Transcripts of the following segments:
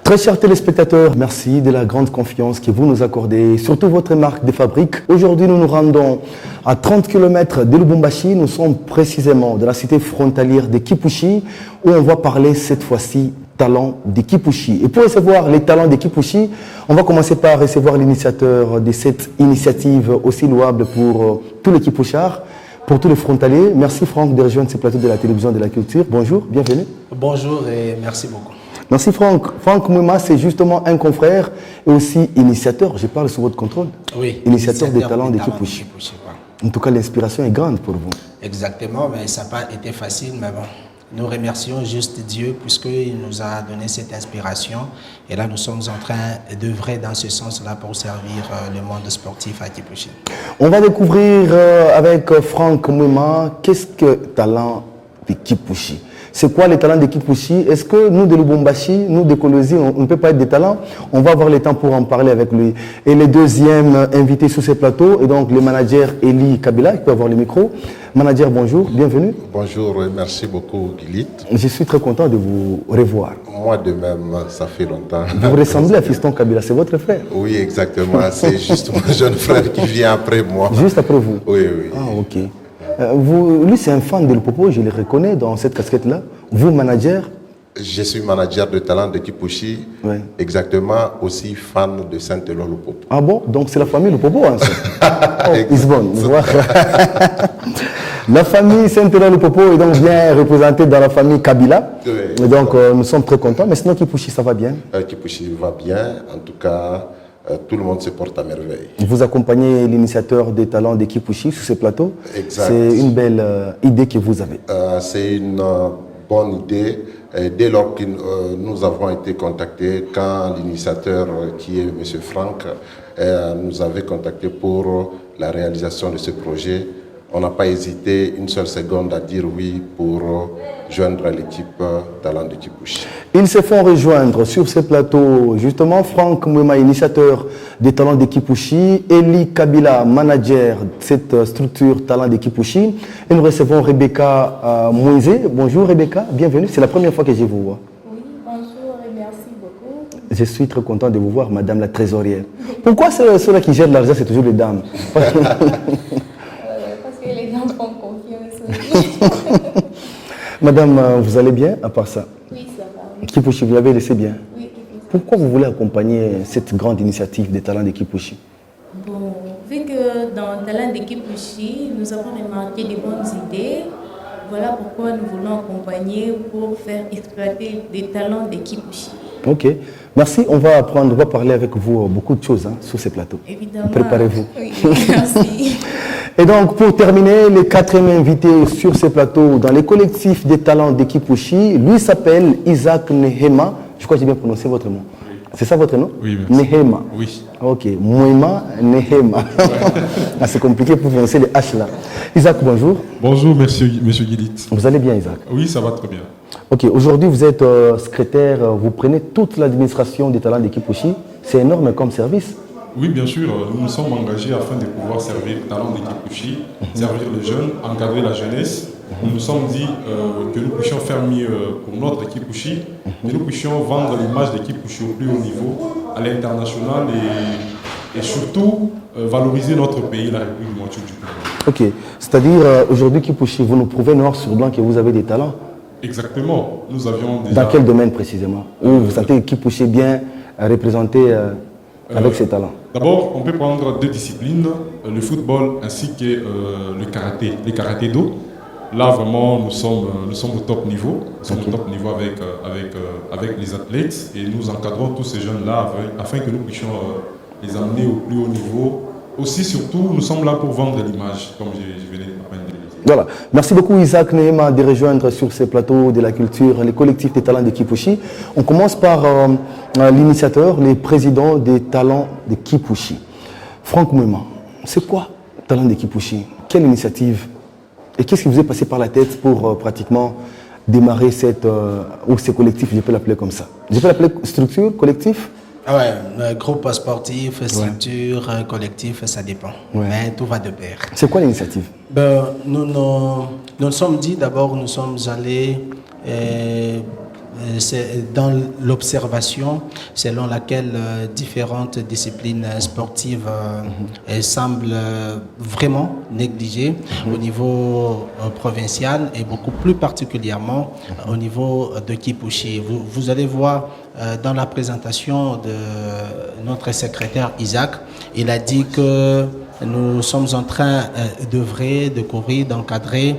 Très chers téléspectateurs, merci de la grande confiance que vous nous accordez, surtout votre marque de fabrique. Aujourd'hui, nous nous rendons à 30 km de Lubumbashi. Nous sommes précisément dans la cité frontalière de Kipushi, où on va parler cette fois-ci talents de Kipushi. Et pour recevoir les talents de Kipushi, on va commencer par recevoir l'initiateur de cette initiative aussi louable pour tous les Kipushards, pour tous les frontaliers. Merci Franck de rejoindre ce plateau de la télévision de la culture. Bonjour, bienvenue. Bonjour et merci beaucoup. Merci Franck. Franck Mouma, c'est justement un confrère et aussi initiateur, je parle sous votre contrôle. Oui. Initiateur des talents de Kipushi. En tout cas, l'inspiration est grande pour vous. Exactement, mais ça n'a pas été facile, mais bon. Nous remercions juste Dieu puisqu'il nous a donné cette inspiration. Et là, nous sommes en train d'œuvrer dans ce sens-là pour servir le monde sportif à Kipushi. On va découvrir avec Franck Mouma, qu'est-ce que talent de Kipushi? C'est quoi les talents de Kipushi? Est-ce que nous de Lubumbashi, nous de Kolosi, on ne peut pas être des talents? On va avoir le temps pour en parler avec lui. Et le deuxième invité sur ce plateau est donc le manager Eli Kabila, qui peut avoir le micro. Manager, bonjour, bienvenue. Bonjour, merci beaucoup Guilit. Je suis très content de vous revoir. Moi de même, ça fait longtemps. Vous ressemblez à Fiston Kabila, c'est votre frère? Oui, exactement. C'est juste mon jeune frère qui vient après moi. Juste après vous? Oui, oui. Ah, ok. Lui, c'est un fan de Lupopo, je le reconnais dans cette casquette-là. Vous, manager? Je suis manager de talent de Kipushi, oui. Exactement aussi fan de Saint-Éloi Lupopo. Ah bon? Donc c'est la famille Lupopo, hein, ça? Oh, Isbonne. La famille Saint-Éloi Lupopo est donc bien représentée dans la famille Kabila. Oui, et donc nous sommes très contents. Mais sinon, Kipushi, ça va bien? Kipushi va bien, en tout cas. Tout le monde se porte à merveille. Vous accompagnez l'initiateur des talents de Kipushi sur ce plateau. Exact. C'est une belle idée que vous avez. C'est une bonne idée. Dès lors que nous avons été contactés, quand l'initiateur qui est M. Franck nous avait contactés pour la réalisation de ce projet, on n'a pas hésité une seule seconde à dire oui pour joindre l'équipe Talent de Kipushi. Ils se font rejoindre sur ce plateau, justement, Franck Mouma, initiateur des Talents de Kipushi, Eli Kabila, manager de cette structure Talent de Kipushi, et nous recevons Rebecca Moïse. Bonjour Rebecca, bienvenue, c'est la première fois que je vous vois. Oui, bonjour et merci beaucoup. Je suis très content de vous voir, madame la trésorière. Pourquoi ceux-là qui gèrent l'argent, c'est toujours les dames? Parce que les dames font confiance. Madame, vous allez bien à part ça? Oui, ça va. Oui. Kipushi, vous l'avez laissé bien? Oui, Kipushi. Pourquoi vous voulez accompagner cette grande initiative des talents de Kipushi? Bon, vu que dans Talent de Kipushi, nous avons remarqué des bonnes idées, voilà pourquoi nous voulons accompagner pour faire exploiter des talents de Kipushi. Ok, merci. On va parler avec vous beaucoup de choses sur ces plateaux. Évidemment. Préparez-vous. Oui, merci. Et donc, pour terminer, le quatrième invité sur ces plateaux dans les collectifs des talents de Kipushi, lui s'appelle Isaac Nehema. Je crois que j'ai bien prononcé votre nom. C'est ça votre nom? Oui, merci. Nehema. Oui. Ok, Moima Nehema. C'est compliqué pour prononcer les H là. Isaac, bonjour. Bonjour, monsieur Guilit. Vous allez bien, Isaac? Oui, ça va très bien. Ok, aujourd'hui vous êtes secrétaire, vous prenez toute l'administration des talents de Kipushi. C'est énorme comme service. Oui, bien sûr, nous nous sommes engagés afin de pouvoir servir les talents de Kipushi, servir les jeunes, encadrer la jeunesse. Nous nous sommes dit que nous puissions faire mieux pour notre Kipushi, que nous puissions vendre l'image de Kipushi au plus haut niveau, à l'international et surtout valoriser notre pays, la République démocratique du Congo. Ok, c'est-à-dire aujourd'hui Kipushi, vous nous prouvez noir sur blanc que vous avez des talents. Exactement, nous avions déjà... Dans quel domaine précisément? Où vous sentez Kipushi bien représenté avec ses talents? D'abord, on peut prendre deux disciplines, le football ainsi que le karaté-do. Là, vraiment, nous sommes au top niveau. Nous sommes au top niveau avec les athlètes et nous encadrons tous ces jeunes-là afin que nous puissions les amener au plus haut niveau. Aussi, surtout, nous sommes là pour vendre l'image, comme je venais à peine de le dire. Voilà. Merci beaucoup Isaac Nehema de rejoindre sur ces plateaux de la culture les collectifs des talents de Kipushi. On commence par l'initiateur, le président des talents de Kipushi. Franck Mouma, c'est quoi talent de Kipushi? Quelle initiative? Et qu'est-ce qui vous est passé par la tête pour pratiquement démarrer ces collectifs, je peux l'appeler comme ça? Je peux l'appeler structure, collectif? Ouais, groupe sportif, structure, collectif, ça dépend. Ouais. Mais tout va de pair. C'est quoi l'initiative? Nous nous sommes dit d'abord, nous sommes allés c'est dans l'observation selon laquelle différentes disciplines sportives semblent vraiment négligées au niveau provincial et beaucoup plus particulièrement au niveau de Kipushi. Vous allez voir dans la présentation de notre secrétaire Isaac, il a dit que nous sommes en train d'œuvrer, de courir, d'encadrer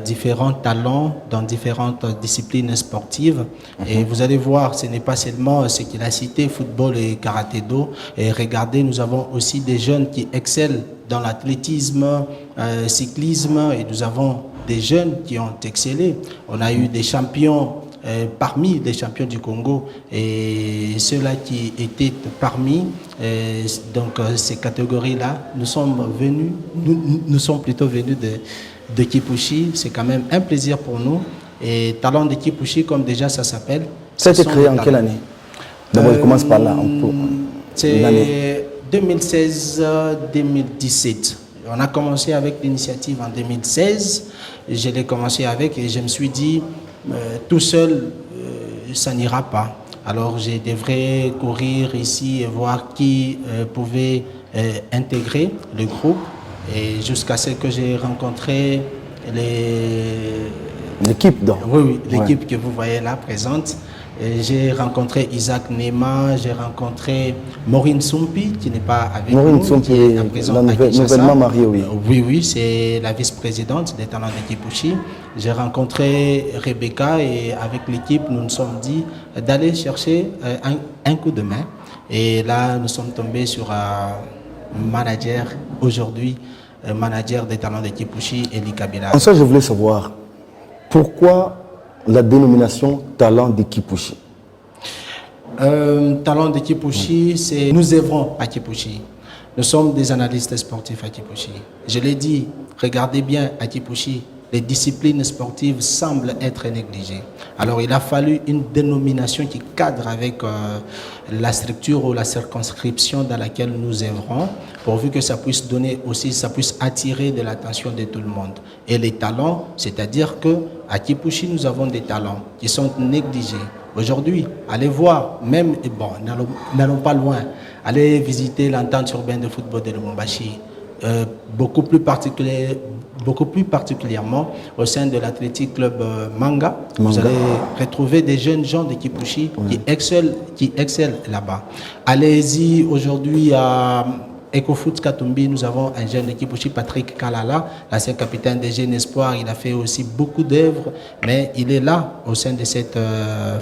différents talents dans différentes disciplines sportives. Et vous allez voir, ce n'est pas seulement ce qu'il a cité, football et karaté-do. Et regardez, nous avons aussi des jeunes qui excellent dans l'athlétisme, cyclisme, et nous avons des jeunes qui ont excellé. On a eu des champions parmi les champions du Congo et ceux-là qui étaient parmi ces catégories-là, nous sommes plutôt venus de Kipushi. C'est quand même un plaisir pour nous. Et Talent de Kipushi, comme déjà ça s'appelle. Ça a été créé en quelle année? D'abord, je commence par là. C'est 2016-2017. On a commencé avec l'initiative en 2016. Je l'ai commencé avec et je me suis dit, tout seul, ça n'ira pas. Alors, je devrais courir ici et voir qui pouvait intégrer le groupe. Et jusqu'à ce que j'ai rencontré l'équipe. Oui, l'équipe que vous voyez là présente. J'ai rencontré Isaac Nema, j'ai rencontré Maureen Sumpi, qui n'est pas avec nous. Maureen Sumpi est nouvellement mariée, oui. Oui, c'est la vice-présidente des Talents de Kipushi. J'ai rencontré Rebecca et avec l'équipe, nous nous sommes dit d'aller chercher un coup de main. Et là, nous sommes tombés sur un manager aujourd'hui, manager des Talents de Kipushi, Eli Kabila. En ça, je voulais savoir pourquoi la dénomination Talent de Kipushi. Talent de Kipushi, c'est nous œuvrons à Kipushi. Nous sommes des analystes sportifs à Kipushi. Je l'ai dit, regardez bien à Kipushi, les disciplines sportives semblent être négligées. Alors il a fallu une dénomination qui cadre avec la structure ou la circonscription dans laquelle nous œuvrons, pourvu que ça puisse donner aussi, ça puisse attirer de l'attention de tout le monde. Et les talents, c'est-à-dire que à Kipushi, nous avons des talents qui sont négligés. Aujourd'hui, allez voir, même, bon, n'allons pas loin, allez visiter l'entente urbaine de football de Lubumbashi. Beaucoup plus particulièrement au sein de l'Athletic Club Manga. Vous allez retrouver des jeunes gens de Kipushi qui excellent là-bas. Allez-y aujourd'hui à EcoFoot Katumbi, nous avons un jeune de Kipushi, Patrick Kalala, l'ancien capitaine des Jeunes Espoirs. Il a fait aussi beaucoup d'œuvres, mais il est là au sein de cette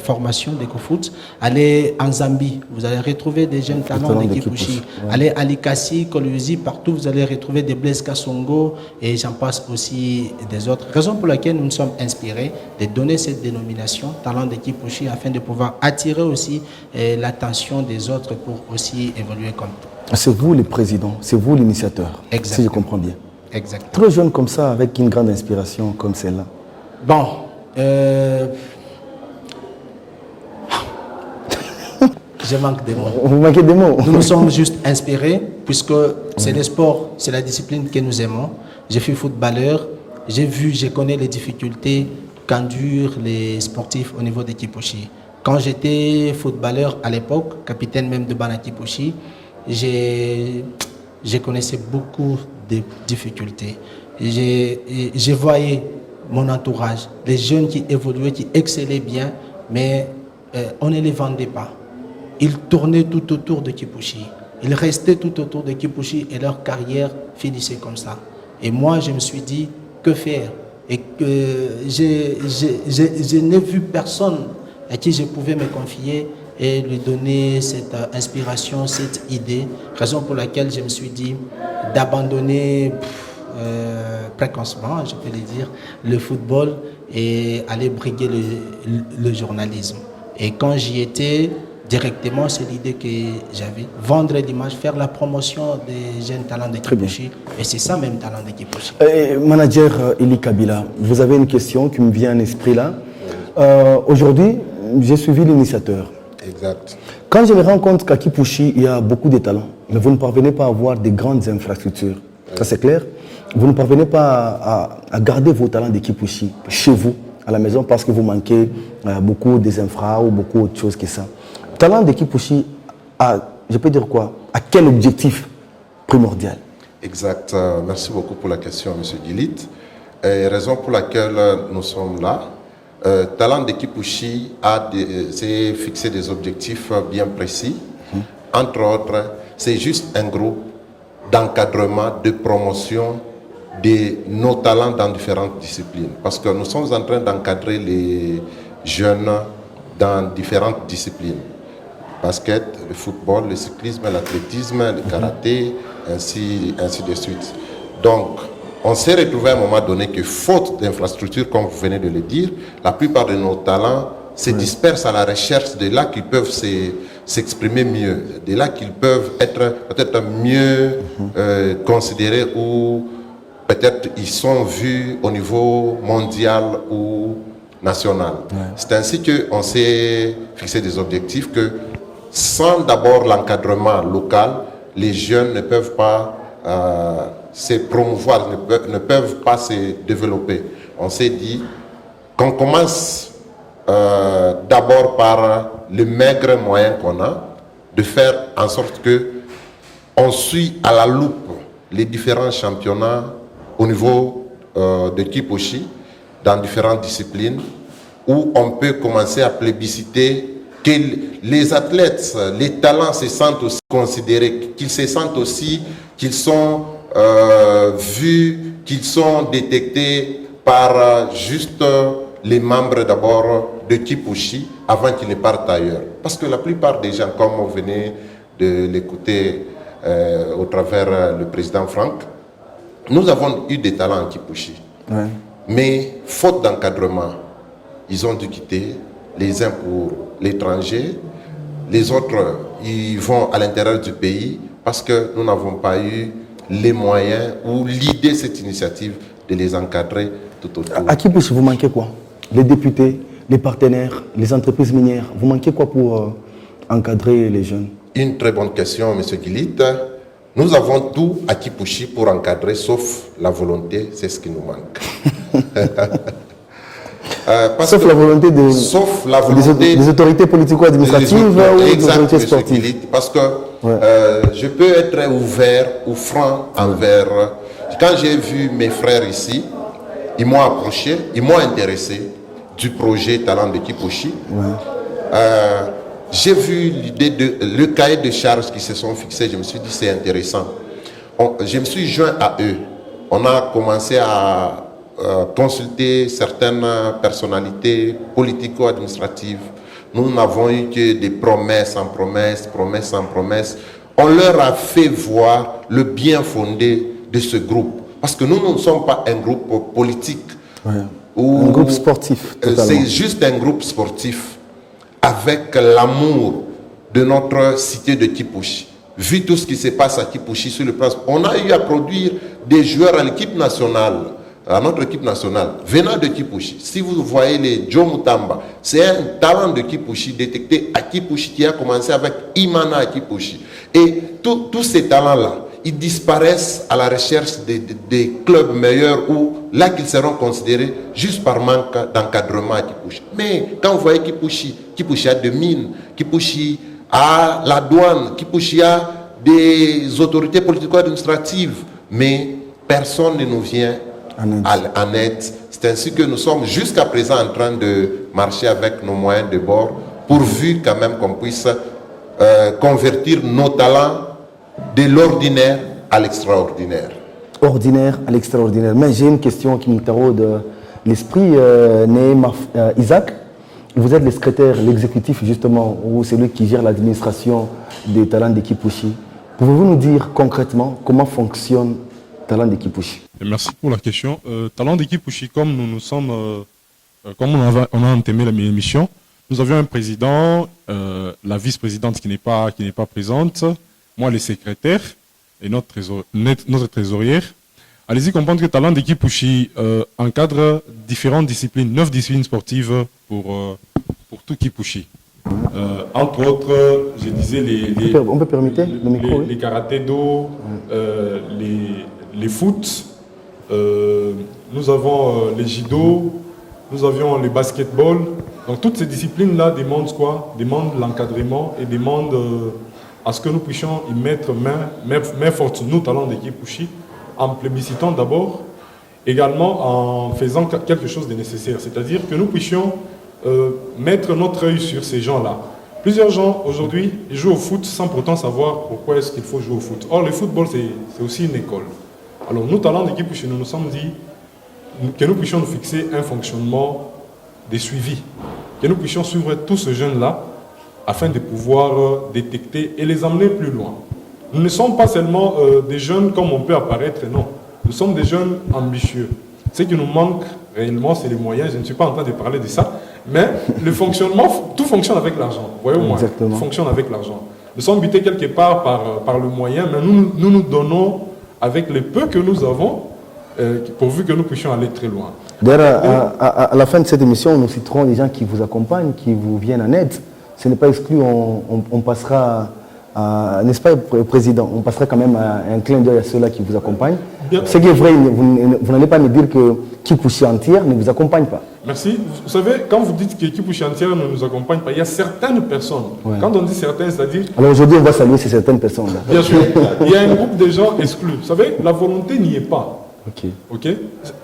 formation d'EcoFoot. Allez en Zambie, vous allez retrouver des jeunes talents de Kipushi. Allez à Likasi, Kolwezi, partout vous allez retrouver des Blaise Kasongo et j'en passe aussi des autres. Raison pour laquelle nous nous sommes inspirés de donner cette dénomination talent de Kipushi afin de pouvoir attirer aussi l'attention des autres pour aussi évoluer comme tout. C'est vous le président, c'est vous l'initiateur, si je comprends bien. Exactement. Très jeune comme ça, avec une grande inspiration comme celle-là. Bon, je manque des mots. Vous manquez des mots. Nous nous sommes juste inspirés, puisque c'est le sport, c'est la discipline que nous aimons. Je suis footballeur, je connais les difficultés qu'endurent les sportifs au niveau de Kipushi. Quand j'étais footballeur à l'époque, capitaine même de Bana Kipushi, je connaissais beaucoup de difficultés. Je voyais mon entourage, les jeunes qui évoluaient, qui excellaient bien, mais on ne les vendait pas. Ils tournaient tout autour de Kipushi. Ils restaient tout autour de Kipushi et leur carrière finissait comme ça. Et moi, je me suis dit, que faire? Et que je n'ai vu personne à qui je pouvais me confier et lui donner cette inspiration, cette idée, raison pour laquelle je me suis dit d'abandonner précocement, je peux le dire, le football et aller briguer le journalisme. Et quand j'y étais, directement, c'est l'idée que j'avais, vendre l'image, faire la promotion des jeunes talents de Kipushi, et c'est ça même talent de Kipushi. Manager Eli Kabila, vous avez une question qui me vient à l'esprit là. Aujourd'hui, j'ai suivi l'initiateur. Exact. Quand je me rends compte qu'à Kipushi, il y a beaucoup de talents, mais vous ne parvenez pas à avoir de grandes infrastructures. Ça c'est clair. Vous ne parvenez pas à garder vos talents de Kipushi chez vous, à la maison parce que vous manquez beaucoup des infras ou beaucoup autre chose que ça. Talent d'équipe aussi, je peux dire quoi? À quel objectif primordial? Exact. Merci beaucoup pour la question, M. Guilit. Raison pour laquelle nous sommes là. Talent d'équipe Ushi s'est fixé des objectifs bien précis. Entre autres, c'est juste un groupe d'encadrement, de promotion de nos talents dans différentes disciplines. Parce que nous sommes en train d'encadrer les jeunes dans différentes disciplines. Basket, le football, le cyclisme, l'athlétisme, le karaté, ainsi de suite. Donc, on s'est retrouvé à un moment donné que, faute d'infrastructures, comme vous venez de le dire, la plupart de nos talents se dispersent à la recherche de là qu'ils peuvent s'exprimer mieux, de là qu'ils peuvent être peut-être mieux considérés ou peut-être ils sont vus au niveau mondial ou national. C'est ainsi qu'on s'est fixé des objectifs que, sans d'abord l'encadrement local, les jeunes ne peuvent pas se promouvoir, ne peuvent pas se développer. On s'est dit qu'on commence d'abord par le maigre moyen qu'on a, de faire en sorte que on suit à la loupe les différents championnats au niveau de Kiposhi, dans différentes disciplines, où on peut commencer à plébisciter que les athlètes, les talents se sentent aussi considérés, qu'ils se sentent aussi qu'ils sont vus, qu'ils sont détectés par juste les membres d'abord de Kipushi avant qu'ils ne partent ailleurs. Parce que la plupart des gens, comme vous venez de l'écouter au travers le président Franck, nous avons eu des talents en Kipushi. Mais faute d'encadrement, ils ont dû quitter, les uns pour l'étranger, les autres, ils vont à l'intérieur du pays parce que nous n'avons pas eu les moyens ou l'idée de cette initiative de les encadrer tout autour. À Kipushi, vous manquez quoi? Les députés, les partenaires, les entreprises minières, vous manquez quoi pour encadrer les jeunes? Une très bonne question, M. Guilit. Nous avons tout à Kipushi pour encadrer, sauf la volonté, c'est ce qui nous manque. Sauf la volonté des autorités politico-administratives ou des autorités sportives. Parce que je peux être ouvert ou franc envers... Quand j'ai vu mes frères ici, ils m'ont approché, ils m'ont intéressé du projet Talent de Kipushi. J'ai vu le cahier de charges qui se sont fixés, je me suis dit c'est intéressant. Je me suis joint à eux. On a commencé à consulter certaines personnalités politico-administratives. Nous n'avons eu que des promesses en promesses, promesses en promesses. On leur a fait voir le bien fondé de ce groupe. Parce que nous ne sommes pas un groupe politique. Un groupe sportif. C'est juste un groupe sportif avec l'amour de notre cité de Kipushi. Vu tout ce qui se passe à Kipushi sur le plan, on a eu à produire des joueurs à l'équipe nationale, à notre équipe nationale, venant de Kipushi. Si vous voyez les Joe Mutamba, c'est un talent de Kipushi détecté à Kipushi qui a commencé avec Imana à Kipushi. Et tous ces talents-là, ils disparaissent à la recherche des clubs meilleurs où là qu'ils seront considérés juste par manque d'encadrement à Kipushi. Mais quand vous voyez Kipushi a des mines, Kipushi a la douane, Kipushi a des autorités politico-administratives, mais personne ne nous vient en aide. C'est ainsi que nous sommes jusqu'à présent en train de marcher avec nos moyens de bord, pourvu quand même qu'on puisse convertir nos talents de l'ordinaire à l'extraordinaire. Ordinaire à l'extraordinaire. Mais j'ai une question qui me taraude l'esprit. Neema Isaac, vous êtes le secrétaire, l'exécutif justement, ou celui qui gère l'administration des talents de Kipushi. Pouvez-vous nous dire concrètement comment fonctionne Talent de Kipushi? Merci pour la question. Talent de Kipushi, comme nous sommes, comme on a entamé l'émission, nous avions un président, la vice-présidente qui n'est pas présente, moi les secrétaires et notre trésorière. Allez-y comprendre que Talent de Kipushi encadre différentes disciplines, 9 disciplines sportives pour tout Kipushi. Entre autres, je disais on peut permettre le micro, les karaté-do, les foot, nous avons les judo, nous avions le basketball. Donc toutes ces disciplines-là demandent quoi? Demandent l'encadrement et demandent à ce que nous puissions y mettre main forte, nous, talents d'équipe Kipouchi, en plébiscitant d'abord, également en faisant quelque chose de nécessaire. C'est-à-dire que nous puissions mettre notre œil sur ces gens-là. Plusieurs gens, aujourd'hui, jouent au foot sans pourtant savoir pourquoi est-ce qu'il faut jouer au foot. Or, le football, c'est aussi une école. Alors, nous, talents d'équipe Kipouchi, nous nous sommes dit que nous puissions nous fixer un fonctionnement de suivi, que nous puissions suivre tous ces jeunes-là afin de pouvoir détecter et les emmener plus loin. Nous ne sommes pas seulement des jeunes comme on peut apparaître, non. Nous sommes des jeunes ambitieux. Ce qui nous manque réellement, c'est les moyens. Je ne suis pas en train de parler de ça, mais le fonctionnement, tout fonctionne avec l'argent. Voyez au moins, tout fonctionne avec l'argent. Nous sommes butés quelque part par le moyen, mais nous donnons avec le peu que nous avons, pourvu que nous puissions aller très loin. D'ailleurs, à la fin de cette émission, nous citerons des gens qui vous accompagnent, qui vous viennent en aide. Ce n'est pas exclu, on passera, n'est-ce pas, Président, on passera quand même un clin d'œil à ceux-là qui vous accompagnent. Ce qui est vrai, vous n'allez pas me dire que Kipouchi entière ne vous accompagne pas. Merci. Vous savez, quand vous dites que Kipouchi entière ne nous accompagne pas, il y a certaines personnes. Ouais. Quand on dit certaines, c'est-à-dire... Alors aujourd'hui, on va saluer ces certaines personnes-là. Bien sûr. Il y a un groupe de gens exclus. Vous savez, la volonté n'y est pas. Ok.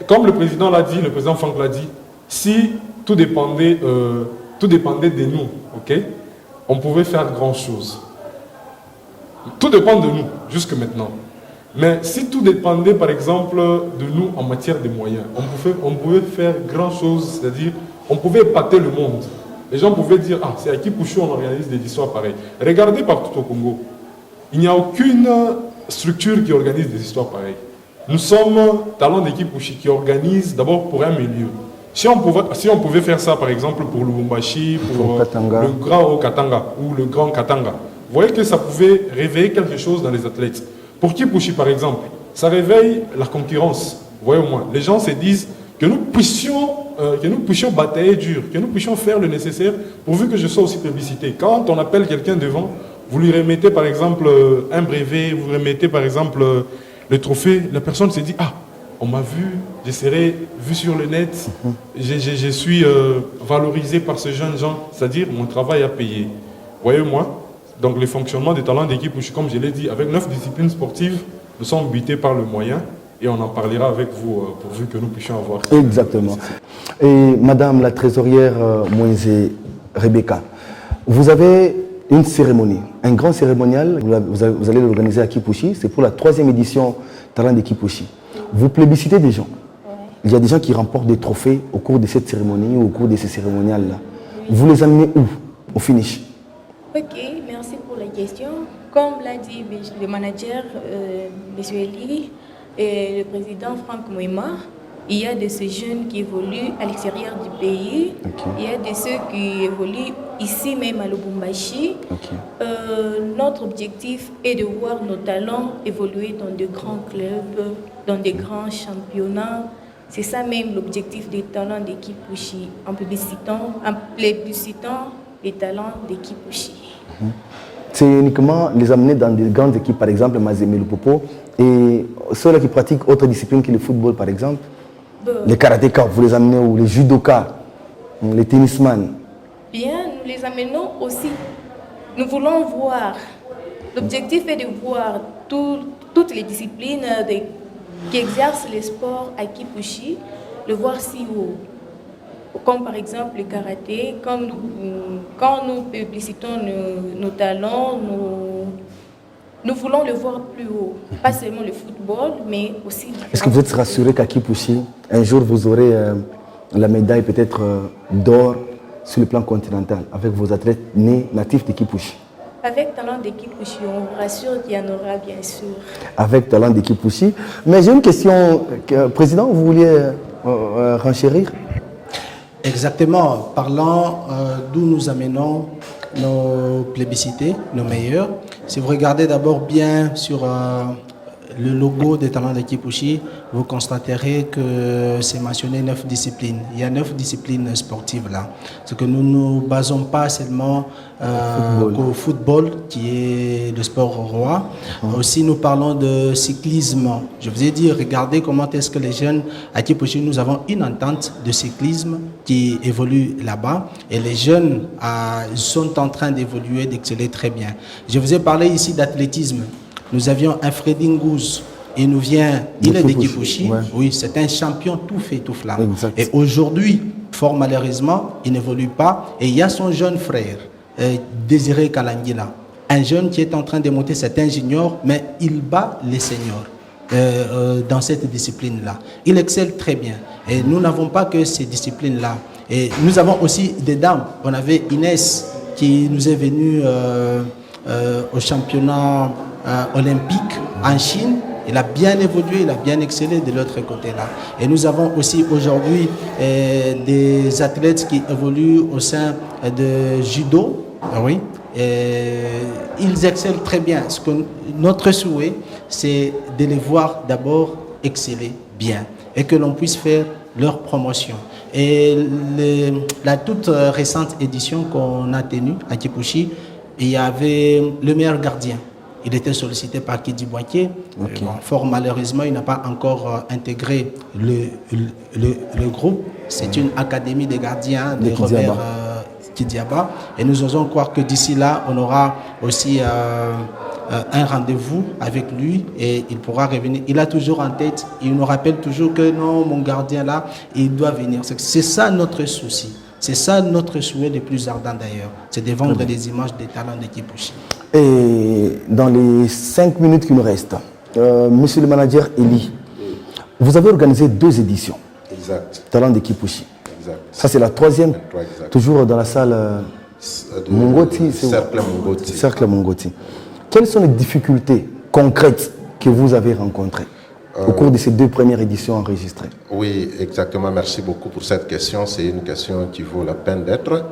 Comme le président l'a dit, le président Franck l'a dit, si tout dépendait de nous, ok, on pouvait faire grand-chose. Tout dépend de nous, jusque maintenant. Mais si tout dépendait, par exemple, de nous en matière de moyens, on pouvait faire grand-chose, c'est-à-dire, on pouvait épater le monde. Les gens pouvaient dire, ah, c'est à Kipouchi on organise des histoires pareilles. Regardez partout au Congo. Il n'y a aucune structure qui organise des histoires pareilles. Nous sommes talents d'équipe Kipouchi qui organise d'abord pour un milieu. Si on pouvait faire ça, par exemple, pour Lubumbashi, pour le grand Haut-Katanga ou le grand Katanga, vous voyez que ça pouvait réveiller quelque chose dans les athlètes. Pour Kipouchi, par exemple, ça réveille la concurrence. Vous voyez au moins, les gens se disent que nous puissions batailler dur, que nous puissions faire le nécessaire pourvu que je sois aussi publicité. Quand on appelle quelqu'un devant, vous lui remettez par exemple un brevet, vous remettez par exemple le trophée, la personne se dit, ah, on m'a vu, je serai vu sur le net, je suis valorisé par ce jeune gens, c'est-à-dire mon travail a payé. Voyez-moi, donc le fonctionnement des talents d'équipe, comme je l'ai dit, avec 9 disciplines sportives, nous sommes butés par le moyen et on en parlera avec vous pourvu que nous puissions avoir. Exactement. Et Madame la trésorière Moïse Rebecca, vous avez une cérémonie, un grand cérémonial, vous allez l'organiser à Kipouchi, c'est pour la 3e édition Talent de Kipouchi. Vous plébiscitez des gens. Il y a des gens qui remportent des trophées au cours de cette cérémonie ou au cours de ces cérémoniales-là. Vous les amenez où, au finish? Ok, merci pour la question. Comme l'a dit le manager, M. Eli, et le président Franck Moïma, il y a de ces jeunes qui évoluent à l'extérieur du pays. Okay. Il y a de ceux qui évoluent ici même à Lubumbashi. Okay. Notre objectif est de voir nos talents évoluer dans de grands clubs, dans de grands championnats. C'est ça même l'objectif des talents de Kipouchi, en plébiscitant les talents de Kipouchi. C'est uniquement les amener dans des grandes équipes, par exemple Mazembe Lupopo, et ceux-là qui pratiquent autres disciplines que le football, par exemple. Les karatékas, vous les amenez où? Les judokas, les tennisman? Bien, nous les amenons aussi. Nous voulons voir. L'objectif est de voir toutes les disciplines qui exercent le sport à Kipouchi, le voir si haut. Comme par exemple le karaté, quand nous publicitons nos talents, nous voulons le voir plus haut. Pas seulement le football, mais aussi... Est-ce que vous êtes rassuré qu'à Kipouchi, un jour vous aurez la médaille peut-être d'or sur le plan continental avec vos athlètes nés natifs de Kipouchi? Avec talent de Kipouchi, on vous rassure qu'il y en aura bien sûr. Avec talent de Kipouchi. Mais j'ai une question, Président, vous vouliez renchérir? Exactement. Parlant d'où nous amenons nos plébiscités, nos meilleurs. Si vous regardez d'abord bien sur le logo des talents de Kipushi, vous constaterez que c'est mentionné 9 disciplines. Il y a 9 disciplines sportives là. C'est que nous ne nous basons pas seulement au football, qui est le sport roi. Aussi, nous parlons de cyclisme. Je vous ai dit, regardez comment est-ce que les jeunes à Kipushi, nous avons une entente de cyclisme qui évolue là-bas. Et les jeunes sont en train d'évoluer, d'exceller très bien. Je vous ai parlé ici d'athlétisme. Nous avions un Freddy Ngouz, il nous vient, il est de Kipushi, ouais. Oui, c'est un champion tout fait, tout flamme. Exact. Et aujourd'hui, fort malheureusement, il n'évolue pas. Et il y a son jeune frère, Désiré Kalangila, un jeune qui est en train de monter, c'est un junior, mais il bat les seniors dans cette discipline-là. Il excelle très bien. Et nous n'avons pas que ces disciplines-là. Et nous avons aussi des dames. On avait Inès qui nous est venue au championnat olympique en Chine. Il a bien évolué, il a bien excellé de l'autre côté-là. Et nous avons aussi aujourd'hui des athlètes qui évoluent au sein de judo. Oui. Ils excellent très bien. Ce que notre souhait, c'est de les voir d'abord exceller bien et que l'on puisse faire leur promotion. Et la toute récente édition qu'on a tenue à Kipushi, il y avait le meilleur gardien. Il était sollicité par Kidi Boitier. Okay. Bon, fort malheureusement, il n'a pas encore intégré le groupe. C'est une académie des gardiens de Robert Kidiaba. Et nous osons croire que d'ici là, on aura aussi un rendez-vous avec lui et il pourra revenir. Il a toujours en tête, il nous rappelle toujours que non, mon gardien là, il doit venir. C'est ça notre souci. C'est ça notre souhait le plus ardent d'ailleurs. C'est de vendre des images des talents de Kipushi. Et dans les 5 minutes qui nous restent, monsieur le manager Eli, vous avez organisé 2 éditions. Exact. Talents de Kipushi. Exact. Ça c'est la 3e, toujours dans la salle Mongoti. Cercle Mongoti. Cercle Mongoti. Quelles sont les difficultés concrètes que vous avez rencontrées au cours de ces 2 premières éditions enregistrées? Oui, exactement. Merci beaucoup pour cette question. C'est une question qui vaut la peine d'être.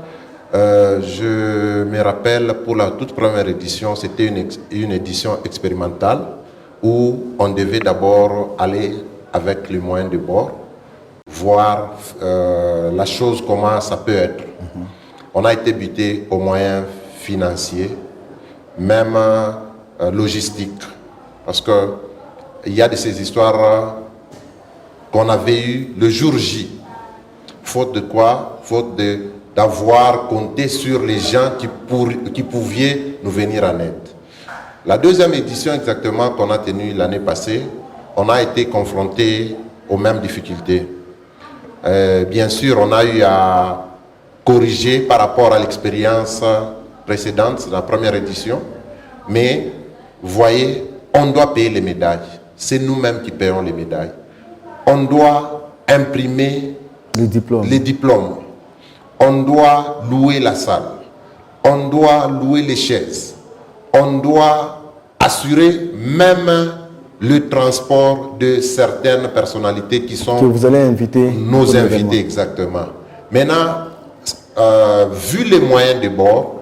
Je me rappelle, pour la toute première édition, c'était une édition expérimentale où on devait d'abord aller avec les moyens de bord, voir la chose, comment ça peut être. On a été buté aux moyens financiers, même logistiques, parce qu'il y a de ces histoires qu'on avait eues le jour J. Faute de quoi? Faute d'avoir compté sur les gens qui pouvaient nous venir en aide. La 2e édition exactement qu'on a tenue l'année passée, on a été confronté aux mêmes difficultés. Bien sûr, on a eu à corriger par rapport à l'expérience précédente, la première édition, mais vous voyez, on doit payer les médailles. C'est nous-mêmes qui payons les médailles. On doit imprimer les diplômes. On doit louer la salle. On doit louer les chaises. On doit assurer même le transport de certaines personnalités qui sont que vous allez inviter nos invités, exactement. Maintenant, vu les moyens de bord,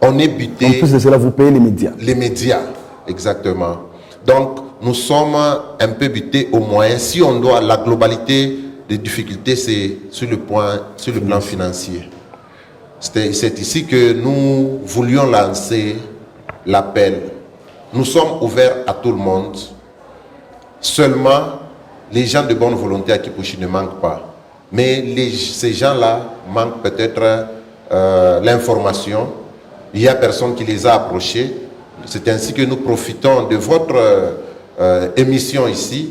on est buté. En plus de cela, vous payez les médias. Les médias, exactement. Donc, nous sommes un peu butés aux moyens. Si on doit la globalité des difficultés, c'est sur le plan financier. C'est ici que nous voulions lancer l'appel. Nous sommes ouverts à tout le monde. Seulement, les gens de bonne volonté à Kipushi ne manquent pas. Mais ces gens-là manquent peut-être l'information. Il y a personne qui les a approchés. C'est ainsi que nous profitons de votre émission ici,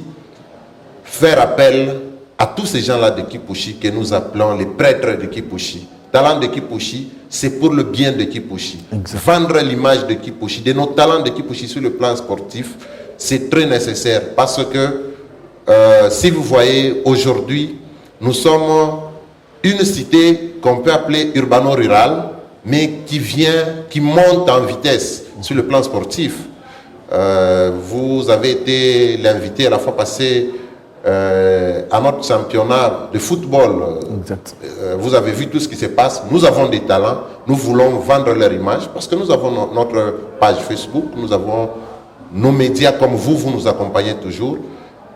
faire appel à tous ces gens-là de Kipushi que nous appelons les prêtres de Kipushi. Talents de Kipushi, c'est pour le bien de Kipushi. Exact. Vendre l'image de Kipushi, de nos talents de Kipushi sur le plan sportif, c'est très nécessaire parce que si vous voyez aujourd'hui, nous sommes une cité qu'on peut appeler urbano-rurale, mais qui monte en vitesse sur le plan sportif. Vous avez été l'invité à la fois passée à notre championnat de football. Exact. Vous avez vu tout ce qui se passe. Nous avons des talents. Nous voulons vendre leur image parce que nous avons notre page Facebook, nous avons nos médias comme vous nous accompagnez toujours.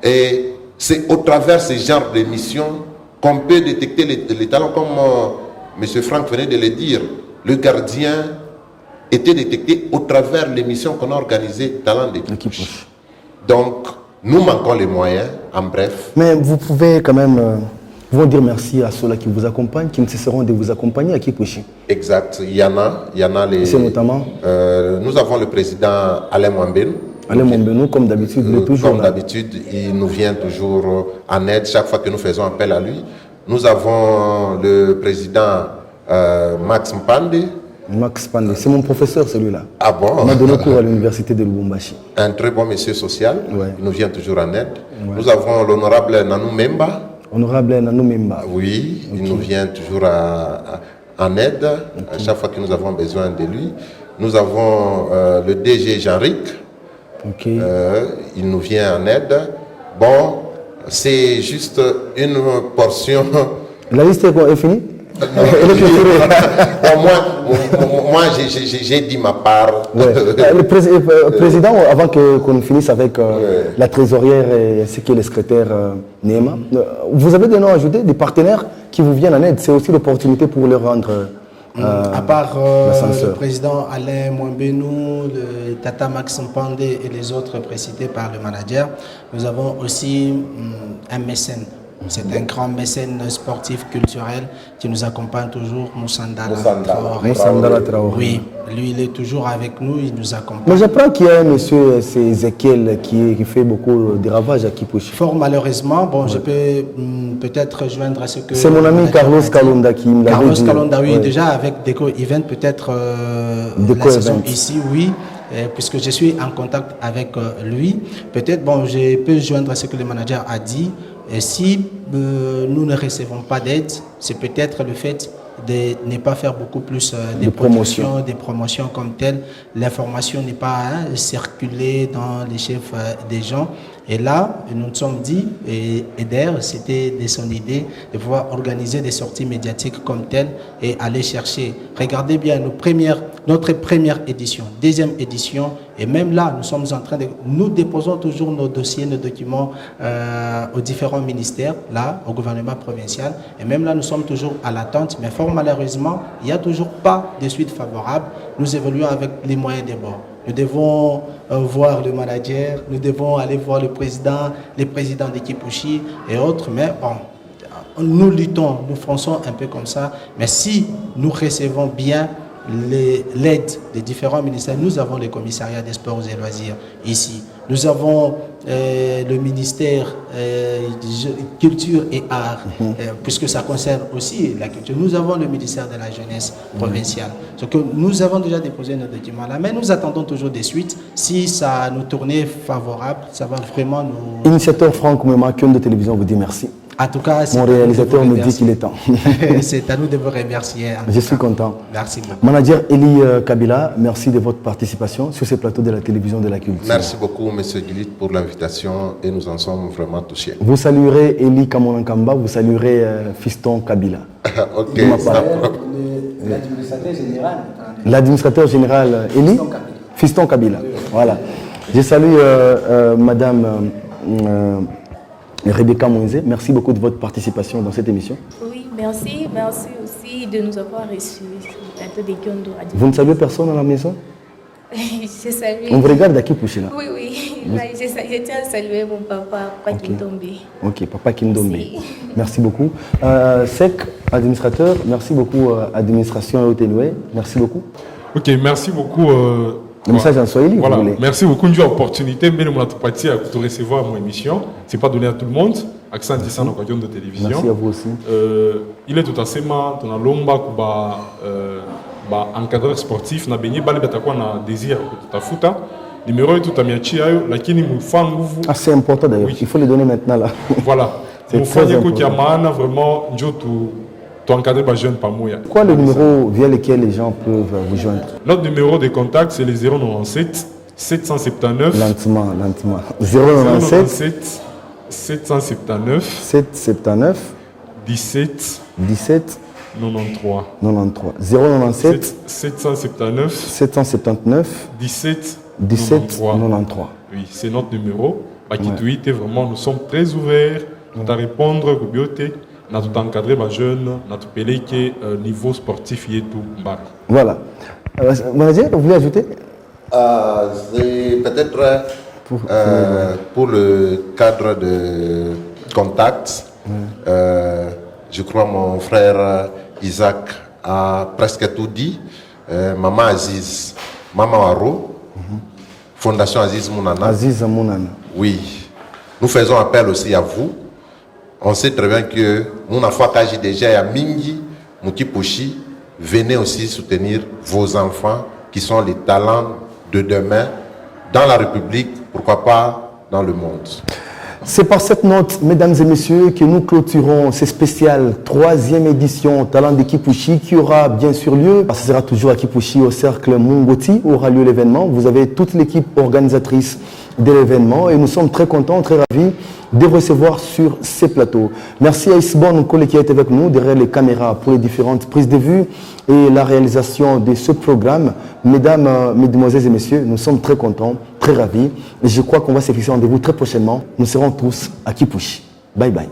Et c'est au travers de ce genre d'émissions qu'on peut détecter les talents, comme M. Franck venait de le dire. Le gardien était détecté au travers de l'émission qu'on a organisée, Talent d'équipe. Donc, nous manquons les moyens, en bref. Mais vous pouvez quand même vous dire merci à ceux-là qui vous accompagnent, qui ne cesseront de vous accompagner à Kipushi. Exact. Il y en a les... C'est notamment nous avons le président Alain Mwambenu. Alain Mwambenu, comme d'habitude, il est toujours comme d'habitude, il nous vient toujours en aide chaque fois que nous faisons appel à lui. Nous avons le président Max Mpande. Max Mpande, c'est mon professeur celui-là. Ah bon? Il m'a donné cours à l'université de Lubumbashi. Un très bon monsieur social, ouais. Il nous vient toujours en aide. Ouais. Nous avons l'honorable Nanou Memba. Honorable Nanou Memba. Oui, okay. Il nous vient toujours en aide, okay. À chaque fois que nous avons besoin de lui. Nous avons le DG Jean-Ric. Okay. Il nous vient en aide. Bon, c'est juste une portion. La liste est finie? Moi, j'ai dit ma part. Ouais. Le président, avant qu'on finisse avec la trésorière et ce qui est le secrétaire Néma, vous avez des noms ajoutés, des partenaires qui vous viennent en aide. C'est aussi l'opportunité pour leur rendre. À part le président Alain Mwambenu, le Tata Max Mpande et les autres précités par le manager, nous avons aussi un mécène. C'est un grand mécène sportif culturel qui nous accompagne toujours, Moussandala Traoré. Oui, lui il est toujours avec nous, il nous accompagne. Mais j'apprends qu'il y a un monsieur Ezekiel qui fait beaucoup de ravages à Kipushi. Fort malheureusement, bon, ouais. Je peux peut-être joindre à ce que... C'est mon ami Carlos Kalonda qui me l'a dit. Carlos Kalonda, oui, ouais. Déjà avec Deco Event, peut-être la saison ici, oui. Puisque je suis en contact avec lui, peut-être, bon, je peux joindre à ce que le manager a dit. Et si nous ne recevons pas d'aide, c'est peut-être le fait de ne pas faire beaucoup plus de promotions, des promotions comme telles. L'information n'est pas circulée dans les chefs des gens. Et là, nous nous sommes dit, et d'ailleurs, c'était de son idée de pouvoir organiser des sorties médiatiques comme telles et aller chercher. Regardez bien notre première édition, deuxième édition, et même là, nous sommes en train de... Nous déposons toujours nos dossiers, nos documents aux différents ministères, là, au gouvernement provincial, et même là, nous sommes toujours à l'attente, mais fort malheureusement, il n'y a toujours pas de suite favorable. Nous évoluons avec les moyens des bords. Nous devons voir le manager, nous devons aller voir le président, les présidents de Kipushi et autres, mais bon, nous luttons, nous fonçons un peu comme ça, mais si nous recevons bien l'aide des différents ministères, nous avons le commissariat des sports et loisirs ici, nous avons le ministère culture et art, puisque ça concerne aussi la culture. Nous avons le ministère de la jeunesse provinciale. Donc nous avons déjà déposé nos documents là, mais nous attendons toujours des suites. Si ça nous tournait favorable, ça va vraiment nous... Initiateur Franck Mwema, Kion de télévision vous dit merci. En tout cas, mon réalisateur me dit qu'il est temps. C'est à nous de vous remercier. Je suis content. Merci beaucoup. Manager Eli Kabila, merci de votre participation sur ce plateau de la télévision de la culture. Merci beaucoup, M. Guilit, pour l'invitation et nous en sommes vraiment touchés. Vous saluerez Eli Kamonankamba, vous saluerez Fiston Kabila. Ok. L'administrateur général. L'administrateur général Eli Fiston Kabila. Voilà. Je salue Madame... Rebecca Moïse, merci beaucoup de votre participation dans cette émission. Oui, merci. Merci aussi de nous avoir reçus sur le plateau de Kion de Radio. Vous ne saluez personne à la maison? Je salue. On vous regarde à Kipushi là? Oui, oui. Je tiens à saluer mon papa, Papa Kindombe. Ok, Papa Kindombe. Merci beaucoup. Sec, administrateur, merci beaucoup, administration Otenoué. Merci beaucoup. Ok, merci beaucoup. Le message en Swahili, voilà. Vous voulez. Merci beaucoup de l'opportunité de recevoir mon émission. Ce n'est pas donné à tout le monde. Accent de ça dans de télévision. Merci à vous aussi. Il est tout à fait dans la lomba encadreur sportif na benye bale batakuwa na désir kutafuta numéro est tout amiachi ayo lakini mfangu vous. Ah, c'est important d'ailleurs. Oui. Il faut les donner maintenant là. Voilà. C'est très important. Maana vraiment njotu encadrer les jeunes par moya. Quoi le numéro via lequel les gens peuvent vous joindre? Notre numéro de contact c'est le 097 779. Lentement. 097 779 17 93 097 779 17 1793. Oui, c'est notre numéro. Bakituite, vraiment, nous sommes très ouverts à répondre aux biotés, à tout encadrer les jeunes, à tout péler niveau sportif et tout. Voilà. Manager, vous voulez ajouter? C'est peut-être pour le cadre de contact. Je crois mon frère Isaac a presque tout dit. Maman Aziz, Maman Waro, Fondation Aziz Mounana. Aziz Mounana. Oui. Nous faisons appel aussi à vous. On sait très bien que Mouna Fakaji déjà à Mingi, Moutipochi, venez aussi soutenir vos enfants qui sont les talents de demain dans la République, pourquoi pas dans le monde. C'est par cette note, mesdames et messieurs, que nous clôturons ce spécial 3e édition Talent de Kipushi qui aura bien sûr lieu. Ce sera toujours à Kipushi au cercle Mungoti où aura lieu l'événement. Vous avez toute l'équipe organisatrice de l'événement et nous sommes très contents, très ravis de recevoir sur ces plateaux. Merci à Isbon Nkole qui est avec nous derrière les caméras pour les différentes prises de vue et la réalisation de ce programme. Mesdames, mesdemoiselles et messieurs, nous sommes très contents, très ravis et je crois qu'on va se fixer rendez-vous très prochainement. Nous serons tous à Kipushi. Bye bye.